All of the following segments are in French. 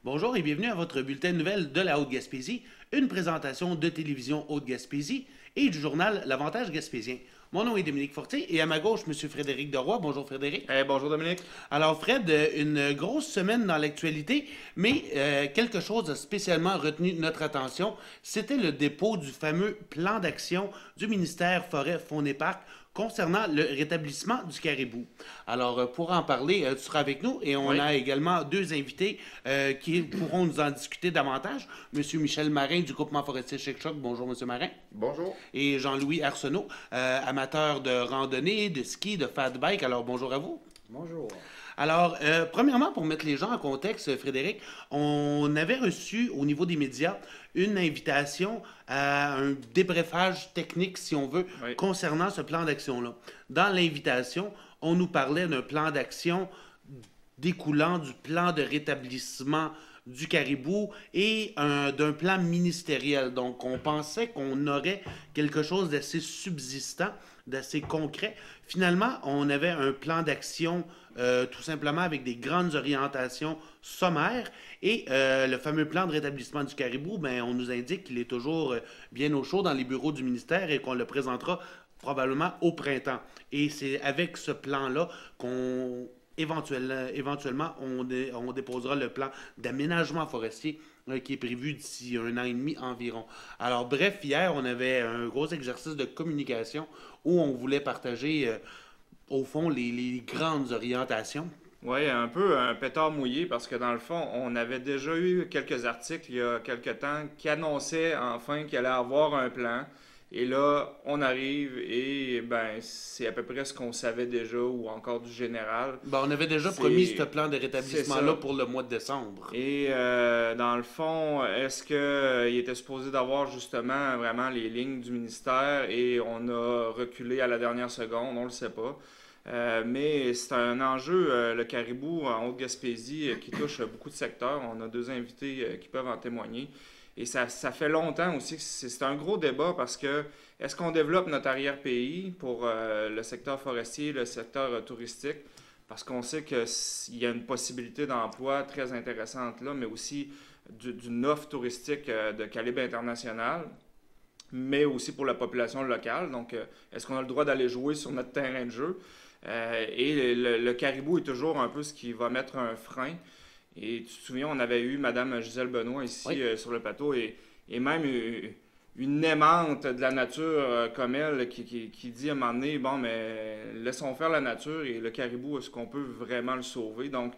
Bonjour et bienvenue à votre bulletin de nouvelles de la Haute-Gaspésie, une présentation de Télévision Haute-Gaspésie et du journal L'Avantage Gaspésien. Mon nom est Dominique Fortier et à ma gauche, M. Frédéric Deroy. Bonjour Frédéric. Bonjour Dominique. Alors Fred, une grosse semaine dans l'actualité, mais quelque chose a spécialement retenu notre attention, c'était le dépôt du fameux plan d'action du ministère Forêt, Faune et Parcs concernant le rétablissement du caribou. Alors, pour en parler, tu seras avec nous et on Oui. a également deux invités qui pourront nous en discuter davantage. Monsieur Michel Marin du groupement forestier Chic-Choc. Bonjour, Monsieur Marin. Bonjour. Et Jean-Louis Arsenault, amateur de randonnée, de ski, de fat bike. Alors, bonjour à vous. Bonjour. Alors, premièrement, pour mettre les gens en contexte, Frédéric, on avait reçu au niveau des médias une invitation à un débriefage technique, si on veut, Oui. concernant ce plan d'action-là. Dans l'invitation, on nous parlait d'un plan d'action découlant du plan de rétablissement du caribou et d'un plan ministériel. Donc, on pensait qu'on aurait quelque chose d'assez subsistant, d'assez concret. Finalement, on avait un plan d'action tout simplement avec des grandes orientations sommaires et le fameux plan de rétablissement du caribou, ben, on nous indique qu'il est toujours bien au chaud dans les bureaux du ministère et qu'on le présentera probablement au printemps. Et c'est avec ce plan-là qu'on éventuellement, on déposera le plan d'aménagement forestier qui est prévu d'ici un an et demi environ. Alors, bref, hier, on avait un gros exercice de communication où on voulait partager, au fond, les grandes orientations. Oui, un peu un pétard mouillé parce que dans le fond, on avait déjà eu quelques articles il y a quelques temps qui annonçaient enfin qu'il allait avoir un plan. Et là, on arrive et ben c'est à peu près ce qu'on savait déjà ou encore du général. Ben, on avait déjà C'est promis ce plan de c'est rétablissement-là ça. pour le mois de décembre. Et dans le fond, est-ce qu'il était supposé d'avoir justement vraiment les lignes du ministère et on a reculé à la dernière seconde, on ne le sait pas. Mais c'est un enjeu, le caribou en Haute-Gaspésie, qui touche beaucoup de secteurs. On a deux invités qui peuvent en témoigner. Et ça fait longtemps aussi que c'est un gros débat parce que est-ce qu'on développe notre arrière-pays pour le secteur forestier, le secteur touristique? Parce qu'on sait qu'il y a une possibilité d'emploi très intéressante là, mais aussi d'une offre touristique de calibre international, mais aussi pour la population locale. Donc, est-ce qu'on a le droit d'aller jouer sur notre terrain de jeu? Et le caribou est toujours un peu ce qui va mettre un frein. Et tu te souviens, on avait eu Mme Gisèle Benoît ici Oui. sur le plateau et même une aimante de la nature comme elle qui dit à un moment donné, bon, mais laissons faire la nature et le caribou, est-ce qu'on peut vraiment le sauver? Donc,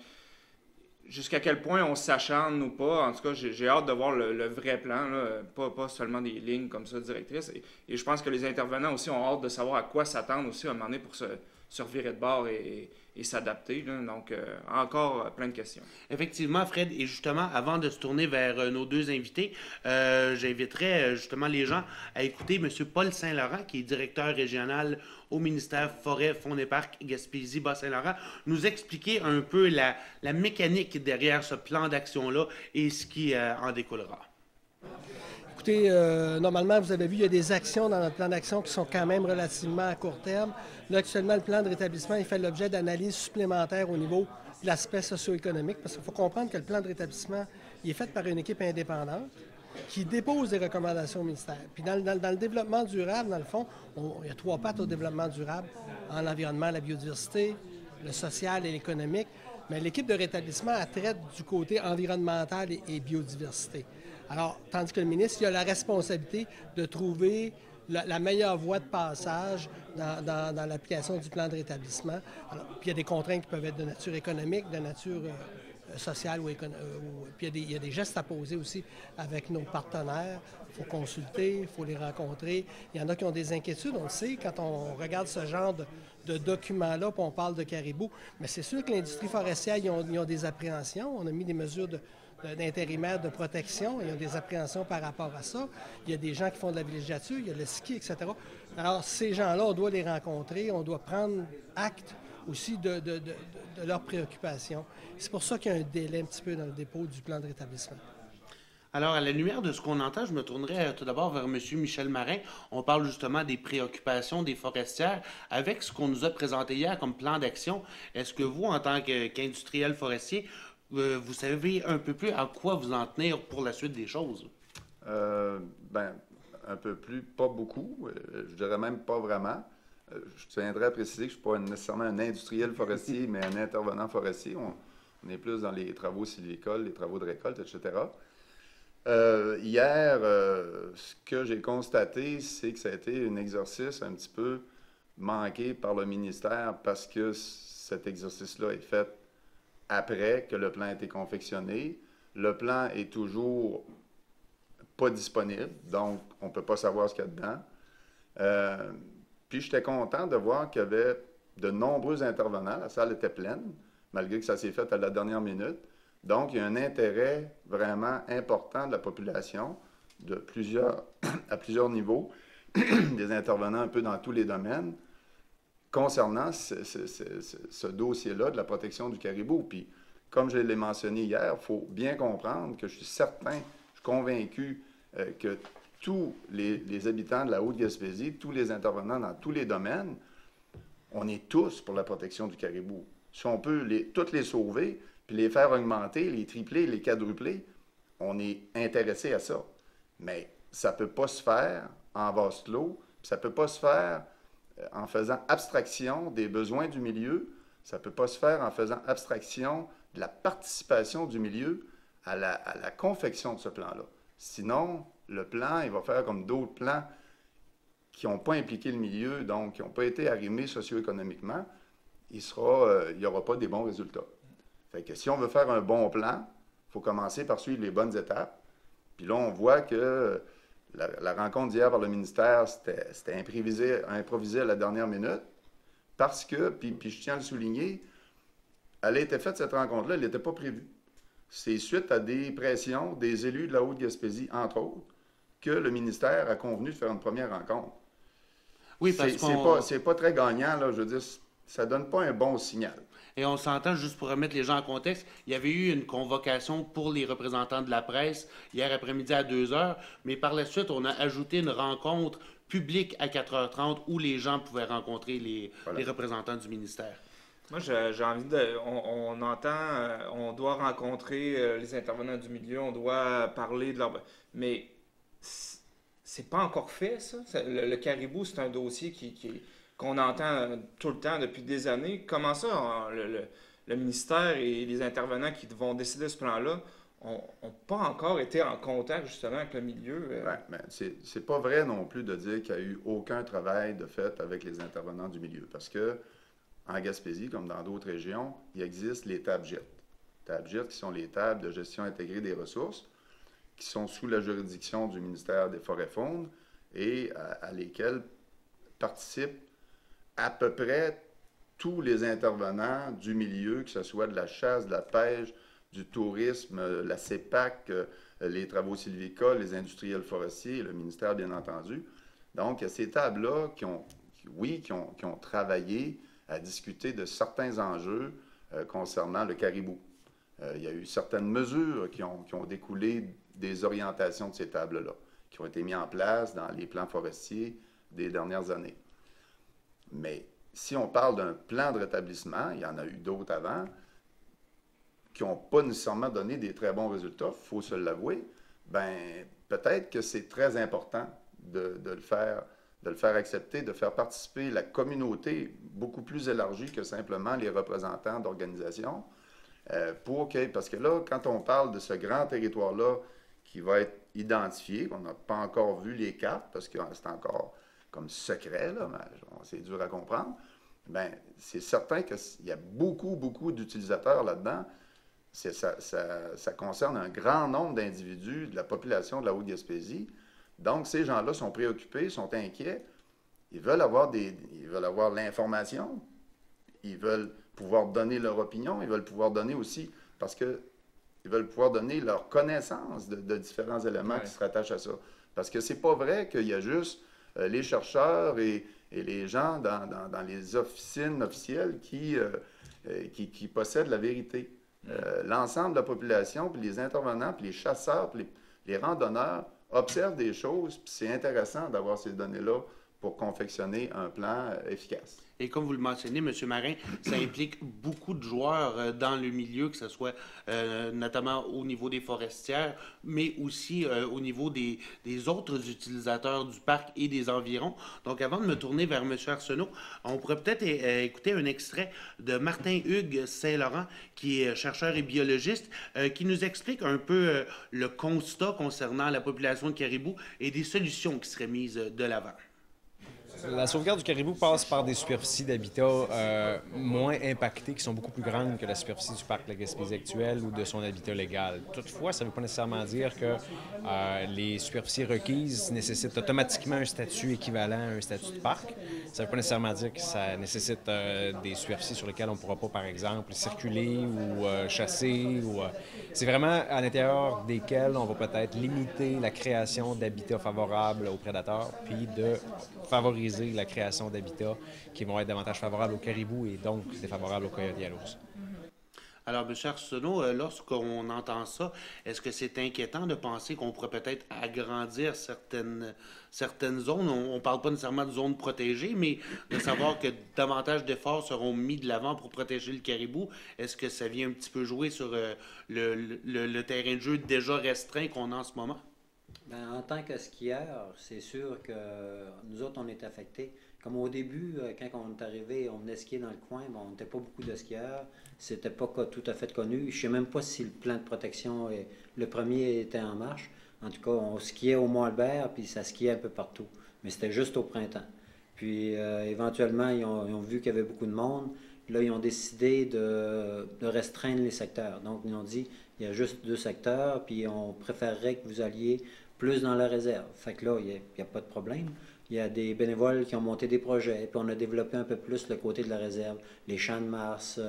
jusqu'à quel point on s'acharne ou pas, en tout cas, j'ai hâte de voir le vrai plan, là, pas seulement des lignes comme ça directrices. Et je pense que les intervenants aussi ont hâte de savoir à quoi s'attendre aussi à un moment donné pour se revirer de bord et s'adapter. Là. Donc, encore plein de questions. Effectivement, Fred, et justement, avant de se tourner vers nos deux invités, j'inviterais justement les gens à écouter M. Paul Saint-Laurent, qui est directeur régional au ministère Forêt, Faune et Parcs, Gaspésie, Bas-Saint-Laurent, nous expliquer un peu la mécanique derrière ce plan d'action-là et ce qui en découlera. Écoutez, normalement, vous avez vu, il y a des actions dans notre plan d'action qui sont quand même relativement à court terme. Là, actuellement, le plan de rétablissement, il fait l'objet d'analyses supplémentaires au niveau de l'aspect socio-économique, parce qu'il faut comprendre que le plan de rétablissement, il est fait par une équipe indépendante qui dépose des recommandations au ministère. Puis dans le développement durable, dans le fond, il y a trois pattes au développement durable, en l'environnement, la biodiversité, le social et l'économique. Mais l'équipe de rétablissement, elle traite du côté environnemental et biodiversité. Alors, tandis que le ministre, il a la responsabilité de trouver la meilleure voie de passage dans l'application du plan de rétablissement. Alors, puis il y a des contraintes qui peuvent être de nature économique, de nature sociale puis il y a des gestes à poser aussi avec nos partenaires. Il faut consulter, il faut les rencontrer. Il y en a qui ont des inquiétudes, on le sait, quand on regarde ce genre de documents-là, puis on parle de caribou. Mais c'est sûr que l'industrie forestière, ils ont des appréhensions. On a mis des mesures d'intérimaire de protection. Ils ont des appréhensions par rapport à ça. Il y a des gens qui font de la villégiature, il y a le ski, etc. Alors, ces gens-là, on doit les rencontrer, on doit prendre acte aussi de leurs préoccupations. C'est pour ça qu'il y a un délai un petit peu dans le dépôt du plan de rétablissement. Alors, à la lumière de ce qu'on entend, je me tournerai tout d'abord vers M. Michel Marin. On parle justement des préoccupations des forestières. Avec ce qu'on nous a présenté hier comme plan d'action, est-ce que vous, en tant qu'industriel forestier, Vous savez un peu plus à quoi vous en tenir pour la suite des choses? Ben, un peu plus, pas beaucoup. Je dirais même pas vraiment. Je tiendrais à préciser que je ne suis pas nécessairement un industriel forestier, mais un intervenant forestier. On est plus dans les travaux sylvicoles, les travaux de récolte, etc. Hier, ce que j'ai constaté, c'est que ça a été un exercice un petit peu manqué par le ministère parce que cet exercice-là est fait après que le plan a été confectionné. Le plan est toujours pas disponible, donc on ne peut pas savoir ce qu'il y a dedans. Puis j'étais content de voir qu'il y avait de nombreux intervenants. La salle était pleine, malgré que ça s'est fait à la dernière minute. Donc, il y a un intérêt vraiment important de la population à plusieurs niveaux, des intervenants un peu dans tous les domaines, concernant ce dossier-là de la protection du caribou. Puis, comme je l'ai mentionné hier, il faut bien comprendre que je suis certain, je suis convaincu que tous les habitants de la Haute-Gaspésie, tous les intervenants dans tous les domaines, on est tous pour la protection du caribou. Si on peut toutes les sauver, puis les faire augmenter, les tripler, les quadrupler, on est intéressé à ça. Mais ça ne peut pas se faire en vase clos, puis ça ne peut pas se faire en faisant abstraction des besoins du milieu, ça ne peut pas se faire en faisant abstraction de la participation du milieu à la confection de ce plan-là. Sinon, le plan, il va faire comme d'autres plans qui n'ont pas impliqué le milieu, donc qui n'ont pas été arrimés socio-économiquement, il n'y aura pas des bons résultats. Fait que si on veut faire un bon plan, il faut commencer par suivre les bonnes étapes. Puis là, on voit que la rencontre d'hier par le ministère, c'était improvisé à la dernière minute, parce que, puis je tiens à le souligner, elle a été faite, cette rencontre-là, elle n'était pas prévue. C'est suite à des pressions des élus de la Haute-Gaspésie, entre autres, que le ministère a convenu de faire une première rencontre. Oui, parce que c'est pas très gagnant, là, je veux dire, ça donne pas un bon signal. Et on s'entend, juste pour remettre les gens en contexte, il y avait eu une convocation pour les représentants de la presse hier après-midi à 2 heures, mais par la suite, on a ajouté une rencontre publique à 4h30 où les gens pouvaient rencontrer les représentants du ministère. Moi, j'ai envie de. On entend, on doit rencontrer les intervenants du milieu, on doit parler de leur. Mais c'est pas encore fait, ça. Le caribou, c'est un dossier qu'on entend tout le temps depuis des années. Comment ça, le ministère et les intervenants qui vont décider ce plan-là n'ont pas encore été en contact justement avec le milieu? Ouais, mais c'est pas vrai non plus de dire qu'il n'y a eu aucun travail de fait avec les intervenants du milieu. Parce que en Gaspésie, comme dans d'autres régions, il existe les tables GIRT. Tables GIRT qui sont les tables de gestion intégrée des ressources, qui sont sous la juridiction du ministère des Forêts-Faunes et à lesquelles participent à peu près tous les intervenants du milieu, que ce soit de la chasse, de la pêche, du tourisme, la CEPAC, les travaux sylvicoles, les industriels forestiers, le ministère bien entendu. Donc, il y a ces tables-là qui ont travaillé à discuter de certains enjeux concernant le caribou. Il y a eu certaines mesures qui ont découlé des orientations de ces tables-là, qui ont été mises en place dans les plans forestiers des dernières années. Mais si on parle d'un plan de rétablissement, il y en a eu d'autres avant, qui n'ont pas nécessairement donné des très bons résultats, il faut se l'avouer, bien, peut-être que c'est très important de le faire accepter, de faire participer la communauté beaucoup plus élargie que simplement les représentants d'organisations, parce que là, quand on parle de ce grand territoire-là qui va être identifié, on n'a pas encore vu les cartes, parce que c'est encore comme secret, là, c'est dur à comprendre, bien, c'est certain qu'il y a beaucoup d'utilisateurs là-dedans. Ça concerne un grand nombre d'individus de la population de la Haute-Gaspésie. Donc, ces gens-là sont préoccupés, sont inquiets. Ils veulent avoir l'information. Ils veulent pouvoir donner leur opinion. Ils veulent pouvoir donner aussi, parce qu'ils veulent pouvoir donner leur connaissance de différents éléments qui se rattachent à ça. Parce que c'est pas vrai qu'il y a juste les chercheurs et les gens dans les officines officielles qui possèdent la vérité. L'ensemble de la population, puis les intervenants, puis les chasseurs, puis les randonneurs observent des choses, puis c'est intéressant d'avoir ces données-là pour confectionner un plan efficace. Et comme vous le mentionnez, M. Marin, ça implique beaucoup de joueurs dans le milieu, que ce soit notamment au niveau des forestières, mais aussi au niveau des autres utilisateurs du parc et des environs. Donc, avant de me tourner vers M. Arsenault, on pourrait peut-être écouter un extrait de Martin-Hugues Saint-Laurent, qui est chercheur et biologiste, qui nous explique un peu le constat concernant la population de caribous et des solutions qui seraient mises de l'avant. La sauvegarde du caribou passe par des superficies d'habitat moins impactées, qui sont beaucoup plus grandes que la superficie du parc de la Gaspésie actuelle ou de son habitat légal. Toutefois, ça ne veut pas nécessairement dire que les superficies requises nécessitent automatiquement un statut équivalent à un statut de parc. Ça ne veut pas nécessairement dire que ça nécessite des superficies sur lesquelles on ne pourra pas, par exemple, circuler ou chasser. C'est vraiment à l'intérieur desquelles on va peut-être limiter la création d'habitats favorables aux prédateurs, puis de favoriser la création d'habitats qui vont être davantage favorables aux caribous et donc défavorables aux coyotes et à l'ours. Alors, M. Arsenault, lorsqu'on entend ça, est-ce que c'est inquiétant de penser qu'on pourrait peut-être agrandir certaines zones? On ne parle pas nécessairement de zones protégées, mais de savoir que davantage d'efforts seront mis de l'avant pour protéger le caribou. Est-ce que ça vient un petit peu jouer sur le terrain de jeu déjà restreint qu'on a en ce moment? Bien, en tant que skieur, c'est sûr que nous autres, on est affectés. Comme au début, quand on est arrivé, on venait skier dans le coin, bon, on n'était pas beaucoup de skieurs. C'était pas tout à fait connu. Je ne sais même pas si le plan de protection, le premier était en marche. En tout cas, on skiait au Mont-Albert, puis ça skiait un peu partout. Mais c'était juste au printemps. Puis, éventuellement, ils ont vu qu'il y avait beaucoup de monde. Là, ils ont décidé de restreindre les secteurs. Donc, ils ont dit, il y a juste 2 secteurs, puis on préférerait que vous alliez plus dans la réserve. Fait que là, il n'y a pas de problème. Il y a des bénévoles qui ont monté des projets, puis on a développé un peu plus le côté de la réserve. Les Champs de Mars,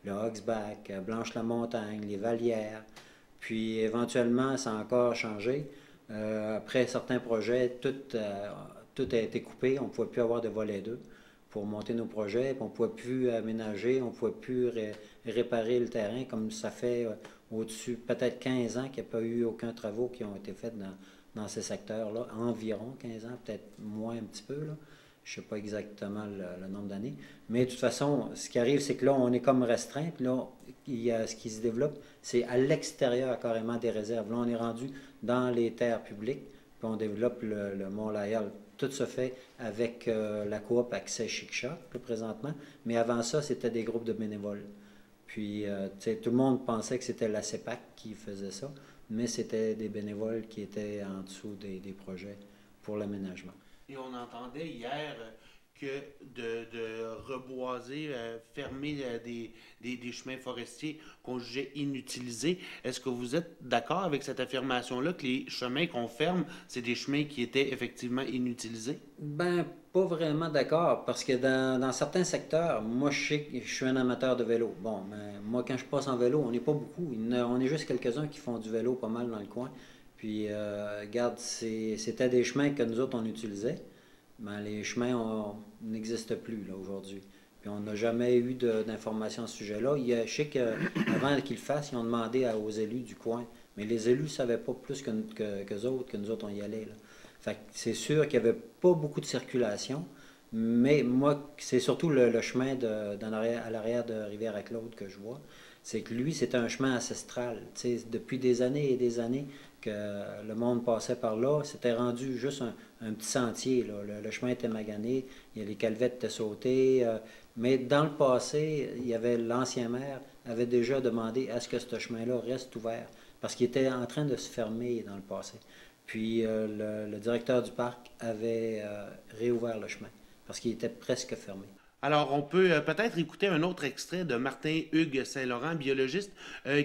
le Hogsback, Blanche-la-Montagne, les Vallières. Puis éventuellement, ça a encore changé. Après certains projets, tout a été coupé. On ne pouvait plus avoir de volet 2 pour monter nos projets, puis on ne pouvait plus aménager, on ne pouvait plus réparer le terrain, comme ça fait au-dessus, peut-être 15 ans qu'il n'y a pas eu aucun travaux qui ont été faits dans ces secteurs-là, environ 15 ans, peut-être moins un petit peu, là. Je ne sais pas exactement le nombre d'années. Mais de toute façon, ce qui arrive, c'est que là, on est comme restreint, puis là, ce qui se développe, c'est à l'extérieur carrément des réserves. Là, on est rendu dans les terres publiques, puis on développe le Mont-Lyell. Tout se fait avec la coop Accès Chic-Choc, présentement. Mais avant ça, c'était des groupes de bénévoles. Puis, tout le monde pensait que c'était la CEPAC qui faisait ça, mais c'était des bénévoles qui étaient en dessous des projets pour l'aménagement. Et on entendait hier que de reboiser, fermer des chemins forestiers qu'on jugeait inutilisés. Est-ce que vous êtes d'accord avec cette affirmation-là, que les chemins qu'on ferme, c'est des chemins qui étaient effectivement inutilisés? Ben, pas vraiment d'accord, parce que dans certains secteurs, moi, je sais que je suis un amateur de vélo. Bon, ben, moi, quand je passe en vélo, on n'est pas beaucoup. On est juste quelques-uns qui font du vélo pas mal dans le coin. Puis, regarde, c'était des chemins que nous autres, on utilisait. Ben, les chemins n'existent plus là aujourd'hui. Puis on n'a jamais eu d'informations à ce sujet-là. Je sais qu'avant qu'ils le fassent, ils ont demandé aux élus du coin. Mais les élus ne savaient pas plus que nous autres, on y allait. Là. Fait que c'est sûr qu'il n'y avait pas beaucoup de circulation. Mais moi, c'est surtout le chemin à l'arrière de Rivière-à-Claude que je vois. C'est que lui, c'était un chemin ancestral. T'sais, depuis des années et des années que le monde passait par là, c'était rendu juste un petit sentier. Là. Le chemin était magané, les calvettes étaient sautées. Mais dans le passé, l'ancien maire avait déjà demandé à ce que ce chemin-là reste ouvert, parce qu'il était en train de se fermer dans le passé. Puis le directeur du parc avait réouvert le chemin, parce qu'il était presque fermé. Alors, on peut peut-être écouter un autre extrait de Martin-Hugues Saint-Laurent, biologiste,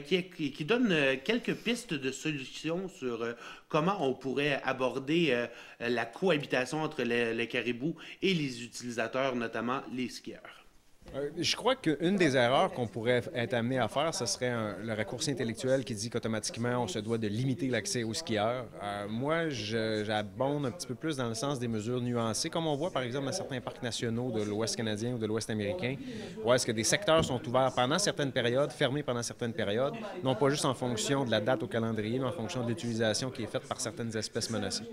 qui donne quelques pistes de solutions sur comment on pourrait aborder la cohabitation entre les caribous et les utilisateurs, notamment les skieurs. Je crois qu'une des erreurs qu'on pourrait être amené à faire, ce serait le raccourci intellectuel qui dit qu'automatiquement, on se doit de limiter l'accès aux skieurs. Moi, j'abonde un petit peu plus dans le sens des mesures nuancées, comme on voit par exemple dans certains parcs nationaux de l'Ouest canadien ou de l'Ouest américain, où est-ce que des secteurs sont ouverts pendant certaines périodes, fermés pendant certaines périodes, non pas juste en fonction de la date au calendrier, mais en fonction de l'utilisation qui est faite par certaines espèces menacées.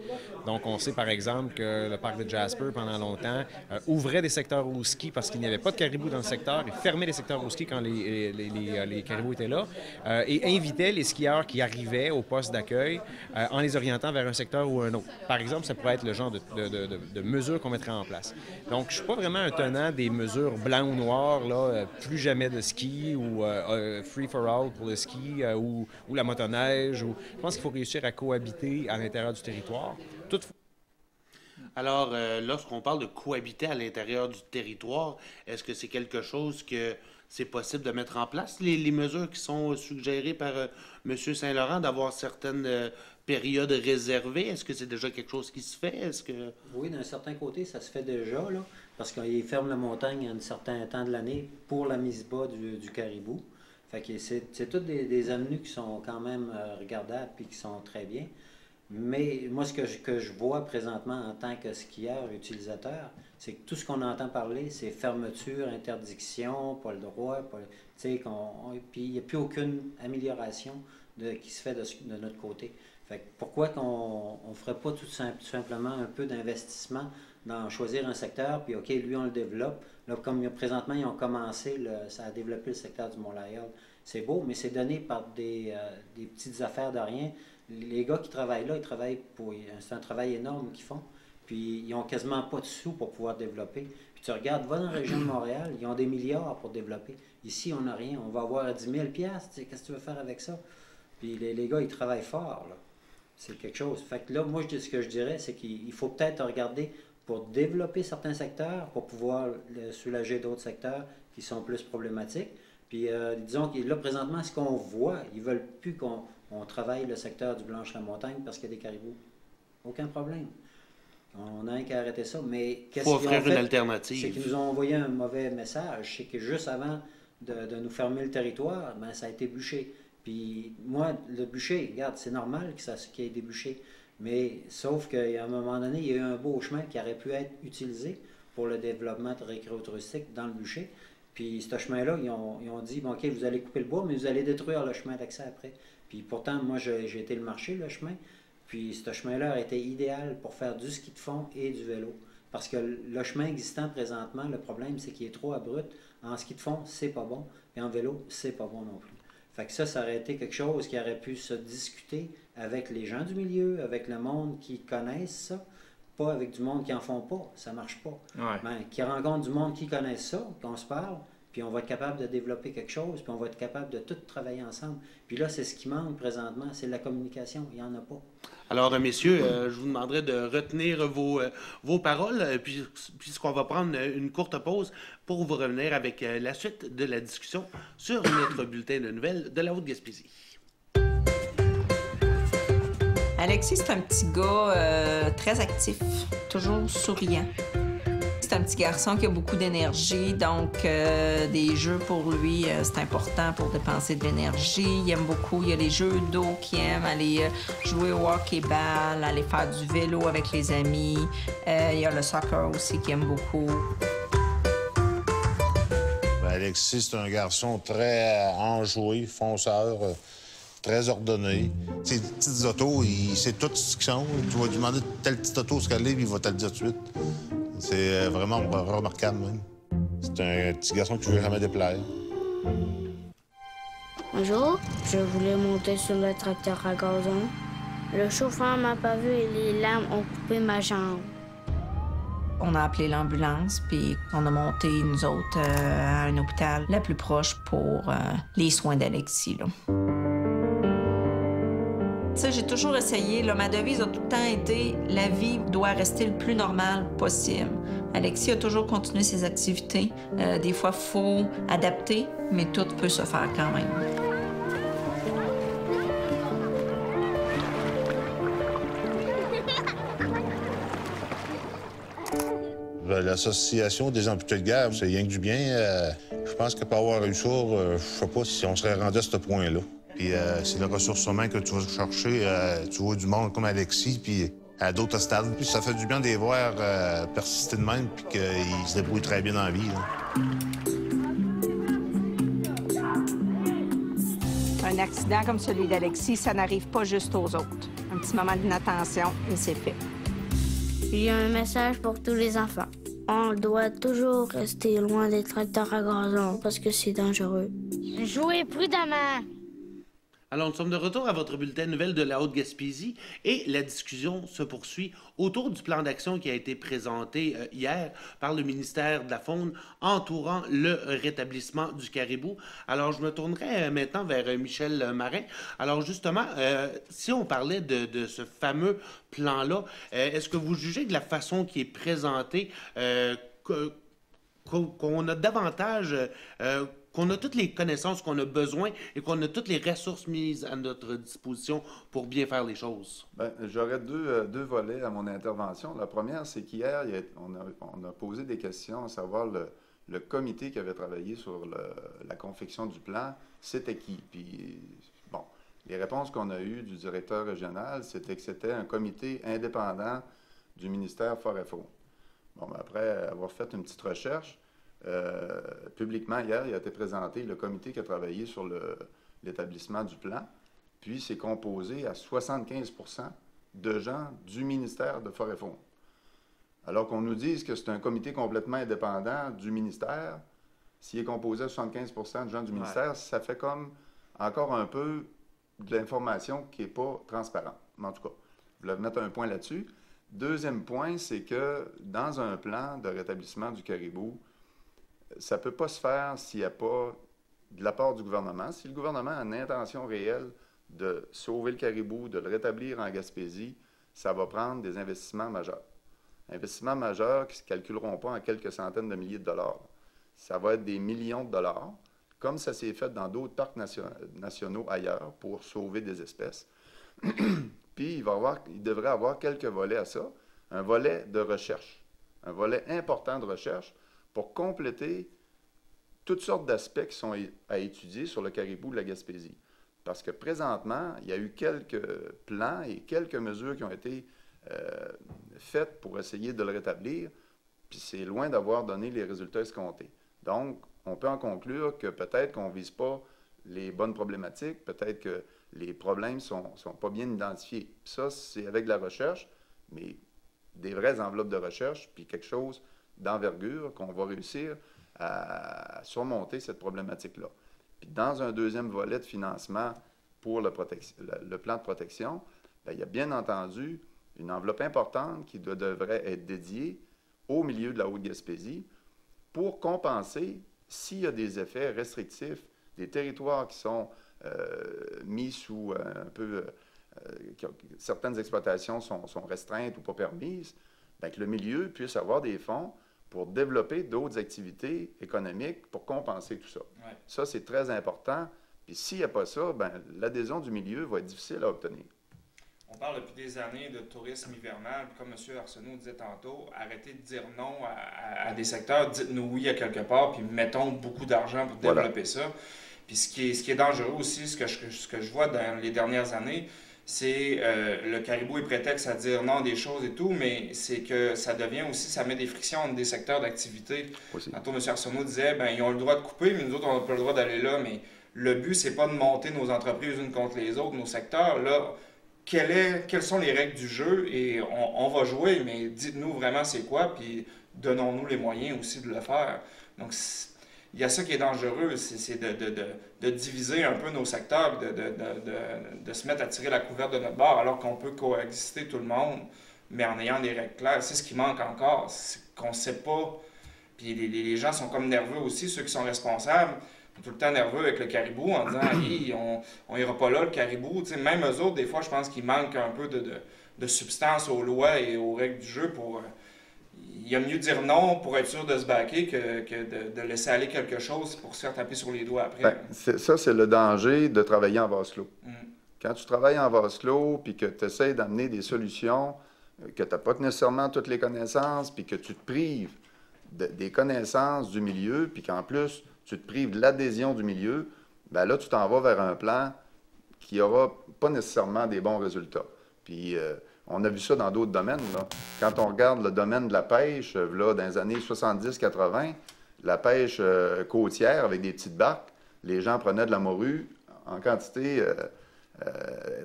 Donc, on sait, par exemple, que le parc de Jasper, pendant longtemps, ouvrait des secteurs au ski parce qu'il n'y avait pas de caribous dans le secteur et fermait les secteurs au ski quand les caribous étaient là et invitait les skieurs qui arrivaient au poste d'accueil en les orientant vers un secteur ou un autre. Par exemple, ça pourrait être le genre de mesures qu'on mettrait en place. Donc, je ne suis pas vraiment un tenant des mesures blanc ou noir, là, plus jamais de ski ou free for all pour le ski ou la motoneige. Je pense qu'il faut réussir à cohabiter à l'intérieur du territoire. Toutefois... Alors, lorsqu'on parle de cohabiter à l'intérieur du territoire, est-ce que c'est quelque chose que c'est possible de mettre en place, les mesures qui sont suggérées par M. Saint-Laurent, d'avoir certaines périodes réservées? Est-ce que c'est déjà quelque chose qui se fait? Est-ce que... Oui, d'un certain côté, ça se fait déjà, là, parce qu'ils ferment la montagne à un certain temps de l'année pour la mise bas du caribou. Fait que c'est toutes des avenues qui sont quand même regardables et qui sont très bien. Mais moi, ce que je vois présentement en tant que skieur, utilisateur, c'est que tout ce qu'on entend parler, c'est fermeture, interdiction, pas le droit, puis il n'y a plus aucune amélioration qui se fait de notre côté. Fait que pourquoi qu'on ne ferait pas tout simplement un peu d'investissement dans choisir un secteur, puis OK, lui, on le développe. Là, comme présentement, ils ont commencé ça a développé le secteur du Mont-Laurier. C'est beau, mais c'est donné par des petites affaires de rien. Les gars qui travaillent là, ils travaillent c'est un travail énorme qu'ils font. Puis ils n'ont quasiment pas de sous pour pouvoir développer. Puis tu regardes, va dans la région de Montréal, ils ont des milliards pour développer. Ici, on n'a rien. On va avoir 10 000 $. Qu'est-ce que tu veux faire avec ça? Puis les gars, ils travaillent fort, là. C'est quelque chose. Fait que là, moi, ce que je dirais, c'est qu'il faut peut-être regarder pour développer certains secteurs, pour pouvoir soulager d'autres secteurs qui sont plus problématiques. Puis disons que là, présentement, ce qu'on voit, ils ne veulent plus qu'on travaille le secteur du Blanche-la-Montagne parce qu'il y a des caribous. Aucun problème. On n'a rien qu'à arrêter ça. Mais qu'est-ce qu'ils ont fait? Faut offrir une alternative. C'est qu'ils nous ont envoyé un mauvais message. C'est que juste avant de nous fermer le territoire, ben, ça a été bûché. Puis moi, le bûcher, regarde, c'est normal qu'il y ait des bûchers. Mais sauf qu'à un moment donné, il y a eu un beau chemin qui aurait pu être utilisé pour le développement récréo-touristique dans le bûcher. Puis ce chemin-là, ils ont dit, bon, OK, vous allez couper le bois, mais vous allez détruire le chemin d'accès après. Puis pourtant, moi, j'ai été le marcher, le chemin. Puis ce chemin-là a été idéal pour faire du ski de fond et du vélo. Parce que le chemin existant présentement, le problème, c'est qu'il est trop abrupt. En ski de fond, c'est pas bon. Et en vélo, c'est pas bon non plus. Fait que ça aurait été quelque chose qui aurait pu se discuter avec les gens du milieu, avec le monde qui connaissent ça, pas avec du monde qui en font pas. Ça marche pas. Ouais. Ben, qui rencontre du monde qui connaissent ça, qu'on se parle, puis on va être capable de développer quelque chose, puis on va être capable de tout travailler ensemble. Puis là, c'est ce qui manque présentement, c'est la communication. Il n'y en a pas. Alors, messieurs, je vous demanderai de retenir vos paroles, puisqu'on va prendre une courte pause pour vous revenir avec la suite de la discussion sur notre bulletin de nouvelles de la Haute-Gaspésie. Alexis, c'est un petit gars très actif, toujours souriant. C'est un petit garçon qui a beaucoup d'énergie, donc des jeux pour lui, c'est important pour dépenser de l'énergie. Il aime beaucoup, il y a les jeux d'eau qu'il aime, aller jouer au hockey-ball, aller faire du vélo avec les amis. Il y a le soccer aussi qu'il aime beaucoup. Alexis, c'est un garçon très enjoué, fonceur, très ordonné. Ces petites autos, il sait tout ce qu'ils sont. Tu vas lui demander telle petite auto ce qu'elle est, puis il va te le dire tout de suite. C'est vraiment remarquable, même. C'est un petit garçon qui ne veut jamais déplaire. Un jour, je voulais monter sur le tracteur à gazon. Le chauffeur m'a pas vu et les lames ont coupé ma jambe. On a appelé l'ambulance, puis on a monté, nous autres, à un hôpital la plus proche pour les soins d'Alexis, là. Tu sais, j'ai toujours essayé, là, ma devise a tout le temps été « la vie doit rester le plus normal possible ». Alexis a toujours continué ses activités. Des fois, il faut adapter, mais tout peut se faire quand même. L'association des amputés de guerre, c'est rien que du bien. Je pense que pour avoir eu ça, je sais pas si on serait rendu à ce point-là. Puis c'est la ressource humaine que tu vas chercher. Tu vois du monde comme Alexis, puis à d'autres stades. Puis ça fait du bien de les voir persister de même, puis qu'ils se débrouillent très bien dans la vie, là. Un accident comme celui d'Alexis, ça n'arrive pas juste aux autres. Un petit moment d'inattention et c'est fait. J'ai un message pour tous les enfants. On doit toujours rester loin des tracteurs à gazon parce que c'est dangereux. Jouez prudemment. Alors, nous sommes de retour à votre bulletin de nouvelles de la Haute-Gaspésie et la discussion se poursuit autour du plan d'action qui a été présenté hier par le ministère de la Faune entourant le rétablissement du caribou. Alors, je me tournerai maintenant vers Michel Marin. Alors, justement, si on parlait de ce fameux plan-là, est-ce que vous jugez que la façon qui est présentée, qu'on a davantage... qu'on a toutes les connaissances qu'on a besoin et qu'on a toutes les ressources mises à notre disposition pour bien faire les choses? Bien, j'aurais deux volets à mon intervention. La première, c'est qu'hier, on a posé des questions, à savoir le comité qui avait travaillé sur la confection du plan, c'était qui? Puis, bon, les réponses qu'on a eues du directeur régional, c'était que c'était un comité indépendant du ministère Forêt-Faune. Bon, ben, après avoir fait une petite recherche, publiquement, hier, il a été présenté le comité qui a travaillé sur l'établissement du plan, puis c'est composé à 75% de gens du ministère de Forêt-Faune. Alors qu'on nous dise que c'est un comité complètement indépendant du ministère, s'il est composé à 75% de gens du ministère, ça fait comme encore un peu de l'information qui n'est pas transparente. Mais en tout cas, je voulais mettre un point là-dessus. Deuxième point, c'est que dans un plan de rétablissement du caribou, ça ne peut pas se faire s'il n'y a pas de la part du gouvernement. Si le gouvernement a une intention réelle de sauver le caribou, de le rétablir en Gaspésie, ça va prendre des investissements majeurs. Investissements majeurs qui ne se calculeront pas en quelques centaines de milliers de dollars. Ça va être des millions de dollars, comme ça s'est fait dans d'autres parcs nationaux ailleurs pour sauver des espèces. Puis, il devrait y avoir quelques volets à ça. Un volet de recherche, un volet important de recherche pour compléter toutes sortes d'aspects qui sont à étudier sur le caribou de la Gaspésie. Parce que présentement, il y a eu quelques plans et quelques mesures qui ont été faites pour essayer de le rétablir, puis c'est loin d'avoir donné les résultats escomptés. Donc, on peut en conclure que peut-être qu'on ne vise pas les bonnes problématiques, peut-être que les problèmes ne sont pas bien identifiés. Puis ça, c'est avec de la recherche, mais des vraies enveloppes de recherche, puis quelque chose d'envergure qu'on va réussir à surmonter cette problématique-là. Puis dans un deuxième volet de financement pour le plan de protection, bien, il y a bien entendu une enveloppe importante qui devrait être dédiée au milieu de la Haute-Gaspésie pour compenser s'il y a des effets restrictifs, des territoires qui sont mis sous un peu... certaines exploitations sont restreintes ou pas permises, bien, que le milieu puisse avoir des fonds pour développer d'autres activités économiques pour compenser tout ça. Ouais. Ça, c'est très important. Puis s'il n'y a pas ça, bien, l'adhésion du milieu va être difficile à obtenir. On parle depuis des années de tourisme hivernal. Puis comme M. Arsenault disait tantôt, arrêtez de dire non à des secteurs. Dites-nous oui à quelque part, puis mettons beaucoup d'argent pour développer ça. Puis ce qui est dangereux aussi, ce que je vois dans les dernières années, c'est le caribou est prétexte à dire non des choses et tout, mais c'est que ça devient aussi, ça met des frictions entre des secteurs d'activité. Tantôt, M. Arsenault disait, ben ils ont le droit de couper, mais nous autres, on n'a pas le droit d'aller là. Mais le but, c'est pas de monter nos entreprises unes contre les autres, nos secteurs. Là, quelles sont les règles du jeu? Et on va jouer, mais dites-nous vraiment c'est quoi, puis donnons-nous les moyens aussi de le faire. Donc, il y a ça qui est dangereux, c'est de diviser un peu nos secteurs, de se mettre à tirer la couverte de notre bord, alors qu'on peut coexister tout le monde, mais en ayant des règles claires. C'est ce qui manque encore, c'est qu'on ne sait pas. Puis les gens sont comme nerveux aussi, ceux qui sont responsables, sont tout le temps nerveux avec le caribou en disant hey, on ira pas là, le caribou. T'sais, même eux autres, des fois, je pense qu'il manque un peu de substance aux lois et aux règles du jeu pour... Il y a mieux de dire non pour être sûr de se baquer que de laisser aller quelque chose pour se faire taper sur les doigts après. Ben, ça, c'est le danger de travailler en vase clos. Quand tu travailles en vase clos, puis que tu essaies d'amener des solutions, que tu n'as pas nécessairement toutes les connaissances, puis que tu te prives des connaissances du milieu, puis qu'en plus, tu te prives de l'adhésion du milieu, bien là, tu t'en vas vers un plan qui n'aura pas nécessairement des bons résultats. Puis... on a vu ça dans d'autres domaines. Là. Quand on regarde le domaine de la pêche, là, dans les années 70-80, la pêche côtière avec des petites barques, les gens prenaient de la morue en quantité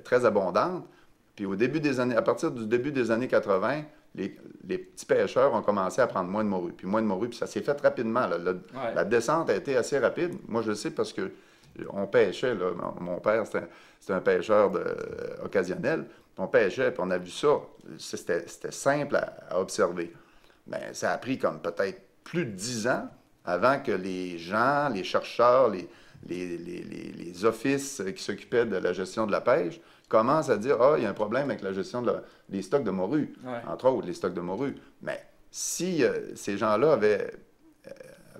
très abondante. Puis à partir du début des années 80, les petits pêcheurs ont commencé à prendre moins de morue, puis ça s'est fait rapidement. Là. La descente a été assez rapide. Moi, je le sais parce que on pêchait. Là. Mon père, c'était un pêcheur occasionnel. On pêchait, puis on a vu ça. C'était simple à observer. Mais ça a pris comme peut-être plus de 10 ans avant que les gens, les chercheurs, les offices qui s'occupaient de la gestion de la pêche commencent à dire « Ah, il y a un problème avec la gestion des stocks de morue, entre autres les stocks de morue. » Mais si ces gens-là avaient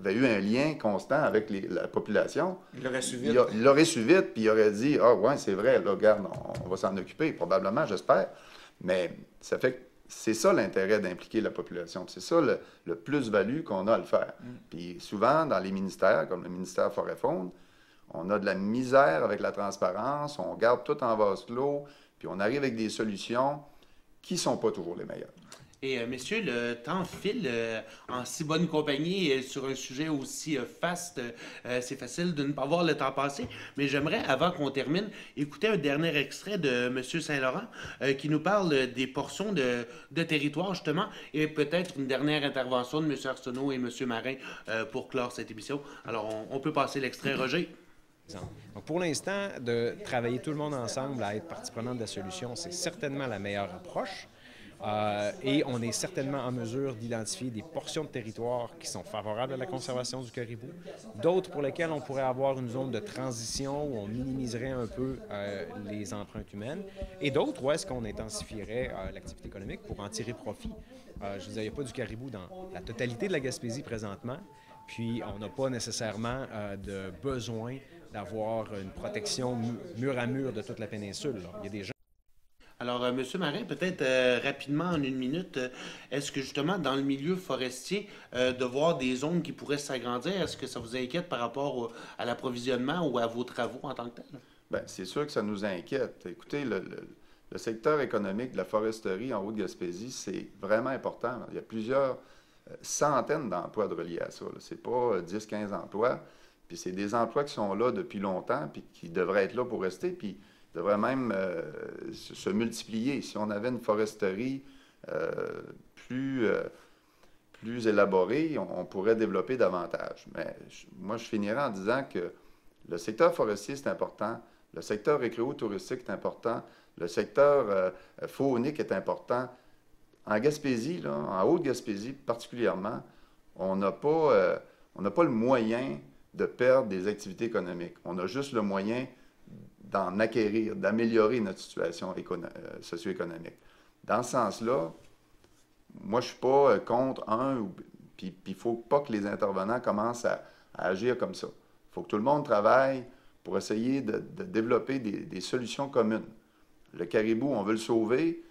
eu un lien constant avec la population, il l'aurait su vite. Il l'aurait su vite, puis il aurait dit « Ah, ouais, c'est vrai, là, regarde, on va s'en occuper, probablement, j'espère. » Mais ça fait que c'est ça l'intérêt d'impliquer la population. C'est ça le plus-value qu'on a à le faire. Puis souvent, dans les ministères, comme le ministère Forêt-Faune, on a de la misère avec la transparence, on garde tout en vase clos, puis on arrive avec des solutions qui ne sont pas toujours les meilleures. Et messieurs, le temps file en si bonne compagnie sur un sujet aussi vaste. C'est facile de ne pas voir le temps passer. Mais j'aimerais, avant qu'on termine, écouter un dernier extrait de M. Saint-Laurent qui nous parle des portions de territoire, justement, et peut-être une dernière intervention de M. Arsenault et M. Marin pour clore cette émission. Alors, on peut passer l'extrait, Roger. Donc, pour l'instant, de travailler tout le monde ensemble à être partie prenante de la solution, c'est certainement la meilleure approche. Et on est certainement en mesure d'identifier des portions de territoire qui sont favorables à la conservation du caribou, d'autres pour lesquelles on pourrait avoir une zone de transition où on minimiserait un peu les empreintes humaines, et d'autres où est-ce qu'on intensifierait l'activité économique pour en tirer profit. Je disais, il n'y a pas du caribou dans la totalité de la Gaspésie présentement, puis on n'a pas nécessairement de besoin d'avoir une protection mur à mur de toute la péninsule. Là. Il y a des gens. Alors, M. Marin, peut-être rapidement, en une minute, est-ce que justement, dans le milieu forestier, de voir des zones qui pourraient s'agrandir, est-ce que ça vous inquiète par rapport à l'approvisionnement ou à vos travaux en tant que tel? Bien, c'est sûr que ça nous inquiète. Écoutez, le secteur économique de la foresterie en Haute-Gaspésie, c'est vraiment important. Il y a plusieurs centaines d'emplois de reliés à ça. Ce n'est pas 10-15 emplois. Puis c'est des emplois qui sont là depuis longtemps, puis qui devraient être là pour rester, puis devraient même se multiplier. Si on avait une foresterie plus élaborée, on pourrait développer davantage. Mais moi, je finirais en disant que le secteur forestier, c'est important, le secteur récréo-touristique est important, le secteur faunique est important. En Gaspésie, là, en Haute-Gaspésie particulièrement, on n'a pas le moyen de perdre des activités économiques. On a juste le moyen d'en acquérir, d'améliorer notre situation socio-économique. Dans ce sens-là, moi, je ne suis pas contre puis il ne faut pas que les intervenants commencent à agir comme ça. Il faut que tout le monde travaille pour essayer de développer des solutions communes. Le caribou, on veut le sauver,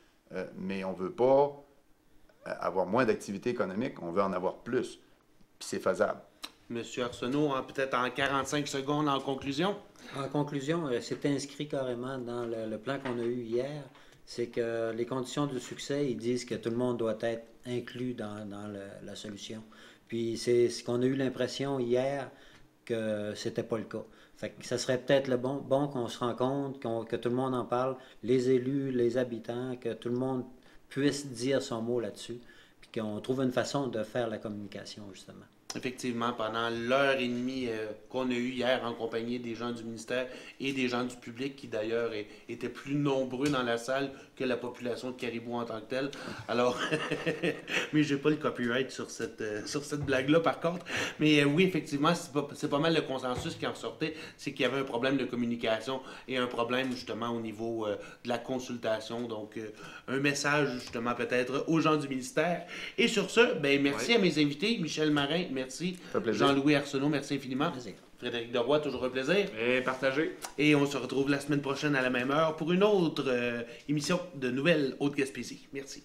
mais on ne veut pas avoir moins d'activité économique, on veut en avoir plus. Puis c'est faisable. Monsieur Arsenault, peut-être en 45 secondes en conclusion. En conclusion, c'est inscrit carrément dans le plan qu'on a eu hier. C'est que les conditions de succès, ils disent que tout le monde doit être inclus dans la solution. Puis c'est ce qu'on a eu l'impression hier que c'était pas le cas. Fait que ça serait peut-être bon qu'on se rende compte, que tout le monde en parle, les élus, les habitants, que tout le monde puisse dire son mot là-dessus, puis qu'on trouve une façon de faire la communication, justement. Effectivement, pendant l'heure et demie qu'on a eue hier en compagnie des gens du ministère et des gens du public qui d'ailleurs étaient plus nombreux dans la salle que la population de caribou en tant que telle. Alors, mais j'ai pas le copyright sur cette blague-là par contre. Mais oui, effectivement, c'est pas mal le consensus qui en sortait, c'est qu'il y avait un problème de communication et un problème justement au niveau de la consultation. Donc, un message justement peut-être aux gens du ministère. Et sur ce, ben merci à mes invités, Michel Marin, merci. Jean-Louis Arsenault, merci infiniment. Plaisir. Frédéric Deroy, toujours un plaisir. Et partagé. Et on se retrouve la semaine prochaine à la même heure pour une autre émission de Nouvelles Haute-Gaspésie. Merci.